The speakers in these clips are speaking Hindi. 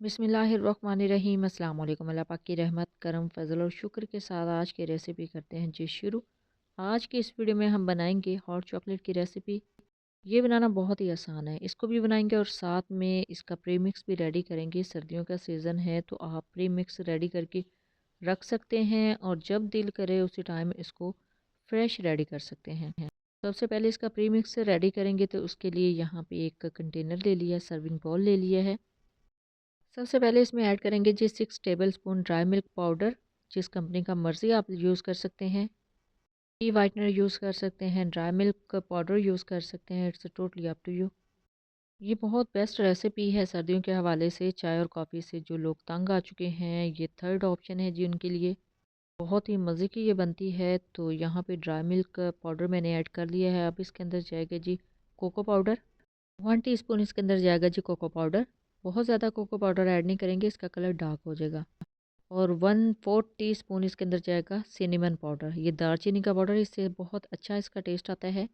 बिस्मिल्लाहिर्रहमानिर्रहीम। अस्सलाम वालेकुम। अल्लाह पाक की रहमत करम फजल और शुक्र के साथ आज की रेसिपी करते हैं जी शुरू। आज की इस वीडियो में हम बनाएंगे हॉट चॉकलेट की रेसिपी। ये बनाना बहुत ही आसान है, इसको भी बनाएंगे और साथ में इसका प्रीमिक्स भी रेडी करेंगे। सर्दियों का सीज़न है तो आप प्रीमिक्स रेडी करके रख सकते हैं और जब दिल करे उसी टाइम इसको फ्रेश रेडी कर सकते हैं। सबसे पहले इसका प्रीमिक्स रेडी करेंगे तो उसके लिए यहाँ पे एक कंटेनर ले लिया, सर्विंग बाउल ले लिया है। सबसे पहले इसमें ऐड करेंगे जी 6 टेबलस्पून ड्राई मिल्क पाउडर। जिस कंपनी का मर्ज़ी आप यूज़ कर सकते हैं। टी वाइटनर यूज़ कर सकते हैं, ड्राई मिल्क पाउडर यूज़ कर सकते हैं, it's totally up to you. ये बहुत बेस्ट रेसिपी है सर्दियों के हवाले से। चाय और कॉफ़ी से जो लोग तंग आ चुके हैं, ये थर्ड ऑप्शन है जी उनके लिए। बहुत ही मज़े की ये बनती है। तो यहाँ पे ड्राई मिल्क पाउडर मैंने ऐड कर लिया है। अब इसके अंदर जाएगा जी कोको पाउडर। 1 टीस्पून इसके अंदर जाएगा जी कोको पाउडर। बहुत ज़्यादा कोको पाउडर ऐड नहीं करेंगे, इसका कलर डार्क हो जाएगा। और 1/4 टीस्पून इसके अंदर जाएगा सिनेमन पाउडर। ये दालचीनी का पाउडर, इससे बहुत अच्छा इसका टेस्ट आता है।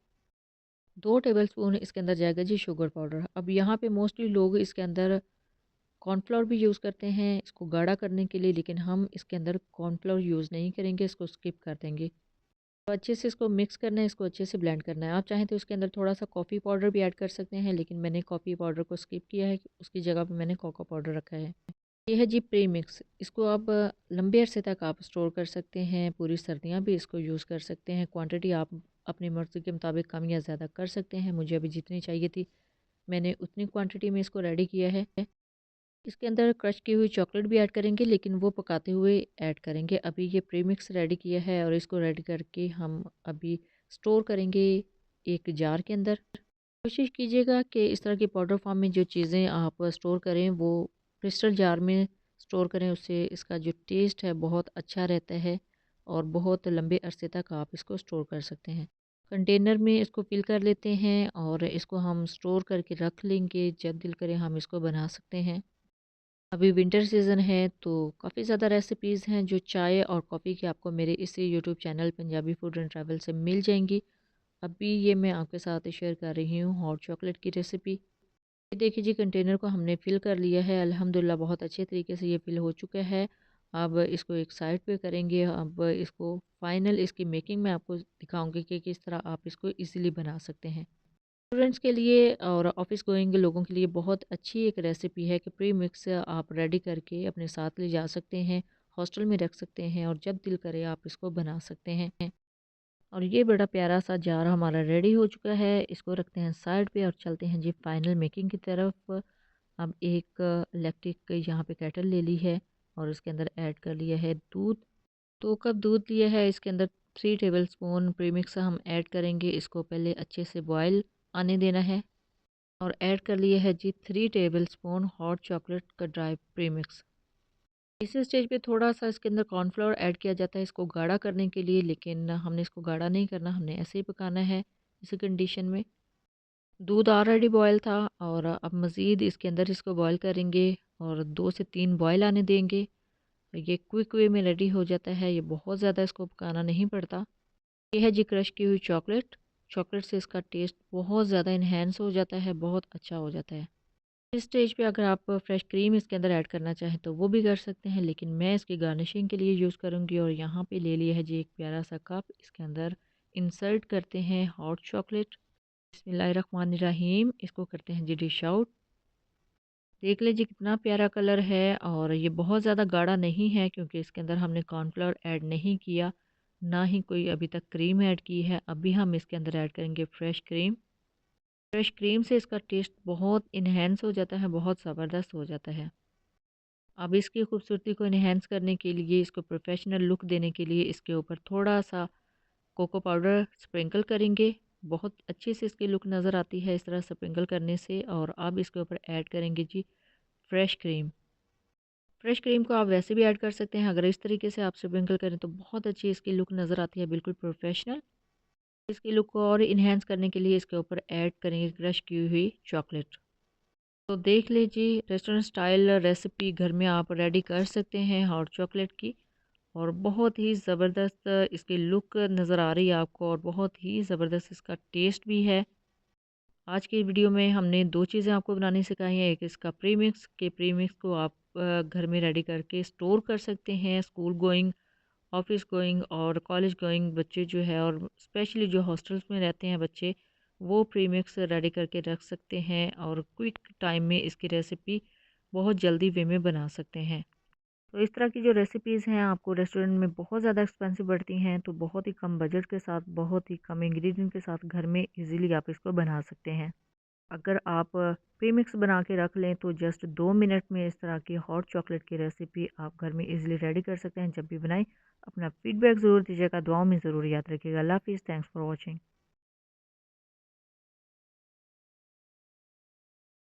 2 टेबलस्पून इसके अंदर जाएगा जी शुगर पाउडर। अब यहाँ पे मोस्टली लोग इसके अंदर कॉर्नफ्लोर भी यूज़ करते हैं इसको गाढ़ा करने के लिए, लेकिन हम इसके अंदर कॉर्नफ्लोर यूज़ नहीं करेंगे, इसको स्किप कर देंगे। तो अच्छे से इसको मिक्स करना है, इसको अच्छे से ब्लेंड करना है। आप चाहें तो इसके अंदर थोड़ा सा कॉफ़ी पाउडर भी ऐड कर सकते हैं, लेकिन मैंने कॉफ़ी पाउडर को स्किप किया है, उसकी जगह पे मैंने कोको पाउडर रखा है। ये है जी प्री मिक्स। इसको आप लंबे अरसे तक आप स्टोर कर सकते हैं, पूरी सर्दियाँ भी इसको यूज़ कर सकते हैं। क्वांटिटी आप अपनी मर्ज़ी के मुताबिक कम या ज़्यादा कर सकते हैं। मुझे अभी जितनी चाहिए थी मैंने उतनी क्वांटिटी में इसको रेडी किया है। इसके अंदर क्रश की हुई चॉकलेट भी ऐड करेंगे, लेकिन वो पकाते हुए ऐड करेंगे। अभी ये प्रीमिक्स रेडी किया है और इसको रेडी करके हम अभी स्टोर करेंगे एक जार के अंदर। कोशिश कीजिएगा कि इस तरह की पाउडर फॉर्म में जो चीज़ें आप स्टोर करें वो क्रिस्टल जार में स्टोर करें, उससे इसका जो टेस्ट है बहुत अच्छा रहता है और बहुत लंबे अरसे तक आप इसको स्टोर कर सकते हैं। कंटेनर में इसको फिल कर लेते हैं और इसको हम स्टोर करके रख लेंगे, जब दिल करे हम इसको बना सकते हैं। अभी विंटर सीज़न है तो काफ़ी ज़्यादा रेसिपीज़ हैं जो चाय और कॉफ़ी की आपको मेरे इसी YouTube channel Punjabi food and travel से मिल जाएंगी। अभी ये मैं आपके साथ शेयर कर रही हूँ हॉट चॉकलेट की रेसिपी। ये देखिए जी कंटेनर को हमने फ़िल कर लिया है, अल्हम्दुलिल्लाह बहुत अच्छे तरीके से ये फ़िल हो चुका है। अब इसको एक साइड पे करेंगे। अब इसको फाइनल इसकी मेकिंग में आपको दिखाऊंगी कि किस तरह आप इसको इजीली बना सकते हैं। स्टूडेंट्स के लिए और ऑफिस गोइंग लोगों के लिए बहुत अच्छी एक रेसिपी है कि प्री मिक्स आप रेडी करके अपने साथ ले जा सकते हैं, हॉस्टल में रख सकते हैं और जब दिल करे आप इसको बना सकते हैं। और ये बड़ा प्यारा सा जार हमारा रेडी हो चुका है, इसको रखते हैं साइड पे और चलते हैं जी फाइनल मेकिंग की तरफ। अब एक इलेक्ट्रिक यहाँ पे केटल ले ली है और इसके अंदर ऐड कर लिया है दूध। 2 कप दूध लिया है, इसके अंदर 3 टेबलस्पून प्रीमिक्स हम ऐड करेंगे। इसको पहले अच्छे से बॉयल आने देना है और ऐड कर लिए है जी 3 टेबलस्पून हॉट चॉकलेट का ड्राई प्रीमिक्स। इस स्टेज पे थोड़ा सा इसके अंदर कॉर्नफ्लोर ऐड किया जाता है इसको गाढ़ा करने के लिए, लेकिन हमने इसको गाढ़ा नहीं करना, हमने ऐसे ही पकाना है इसी कंडीशन में। दूध ऑलरेडी बॉयल था और अब मज़ीद इसके अंदर इसको बॉयल करेंगे और 2 से 3 बॉयल आने देंगे। ये क्विक वे में रेडी हो जाता है, ये बहुत ज़्यादा इसको पकाना नहीं पड़ता। ये है जी क्रश की हुई चॉकलेट। चॉकलेट से इसका टेस्ट बहुत ज़्यादा इन्हेंस हो जाता है, बहुत अच्छा हो जाता है। इस स्टेज पे अगर आप फ्रेश क्रीम इसके अंदर ऐड करना चाहें तो वो भी कर सकते हैं, लेकिन मैं इसकी गार्निशिंग के लिए यूज़ करूँगी। और यहाँ पे ले लिया है जी एक प्यारा सा कप, इसके अंदर इंसर्ट करते हैं हॉट चॉकलेट। बिस्मिल्लाहिर्रहमानिर्रहीम। इसको करते हैं जी डिश आउट। देख लीजिए कितना प्यारा कलर है और ये बहुत ज़्यादा गाढ़ा नहीं है क्योंकि इसके अंदर हमने कॉर्नफ्लोर ऐड नहीं किया, ना ही कोई अभी तक क्रीम ऐड की है। अभी हम इसके अंदर ऐड करेंगे फ्रेश क्रीम। फ्रेश क्रीम से इसका टेस्ट बहुत इन्हेंस हो जाता है, बहुत ज़बरदस्त हो जाता है। अब इसकी खूबसूरती को इन्हेंस करने के लिए, इसको प्रोफेशनल लुक देने के लिए इसके ऊपर थोड़ा सा कोको पाउडर स्प्रिंकल करेंगे। बहुत अच्छे से इसकी लुक नज़र आती है इस तरह स्प्रिंकल करने से। और अब इसके ऊपर ऐड करेंगे जी फ्रेश क्रीम। फ्रेश क्रीम को आप वैसे भी ऐड कर सकते हैं, अगर इस तरीके से आप स्प्रिंकल करें तो बहुत अच्छी इसकी लुक नज़र आती है, बिल्कुल प्रोफेशनल। इसकी लुक को और इन्हेंस करने के लिए इसके ऊपर ऐड करेंगे क्रश की हुई चॉकलेट। तो देख लीजिए रेस्टोरेंट स्टाइल रेसिपी घर में आप रेडी कर सकते हैं हॉट चॉकलेट की। और बहुत ही ज़बरदस्त इसकी लुक नज़र आ रही है आपको और बहुत ही ज़बरदस्त इसका टेस्ट भी है। आज की वीडियो में हमने 2 चीज़ें आपको बनानी सिखाई हैं। एक इसका प्रीमिक्स के प्रीमिक्स को आप घर में रेडी करके स्टोर कर सकते हैं। स्कूल गोइंग, ऑफ़िस गोइंग और कॉलेज गोइंग बच्चे जो है और स्पेशली जो हॉस्टल्स में रहते हैं बच्चे, वो प्रीमिक्स रेडी करके रख सकते हैं और क्विक टाइम में इसकी रेसिपी बहुत जल्दी वे में बना सकते हैं। तो इस तरह की जो रेसिपीज़ हैं आपको रेस्टोरेंट में बहुत ज़्यादा एक्सपेंसिव पड़ती हैं, तो बहुत ही कम बजट के साथ, बहुत ही कम इंग्रेडिएंट के साथ घर में इजीली आप इसको बना सकते हैं। अगर आप प्रीमिक्स बना के रख लें तो जस्ट 2 मिनट में इस तरह की हॉट चॉकलेट की रेसिपी आप घर में इजीली रेडी कर सकते हैं। जब भी बनाएं अपना फीडबैक ज़रूर दीजिएगा, दुआओं में ज़रूर याद रखिएगा। अल्लाह हाफ़िज़, थैंक्स फॉर वॉचिंग।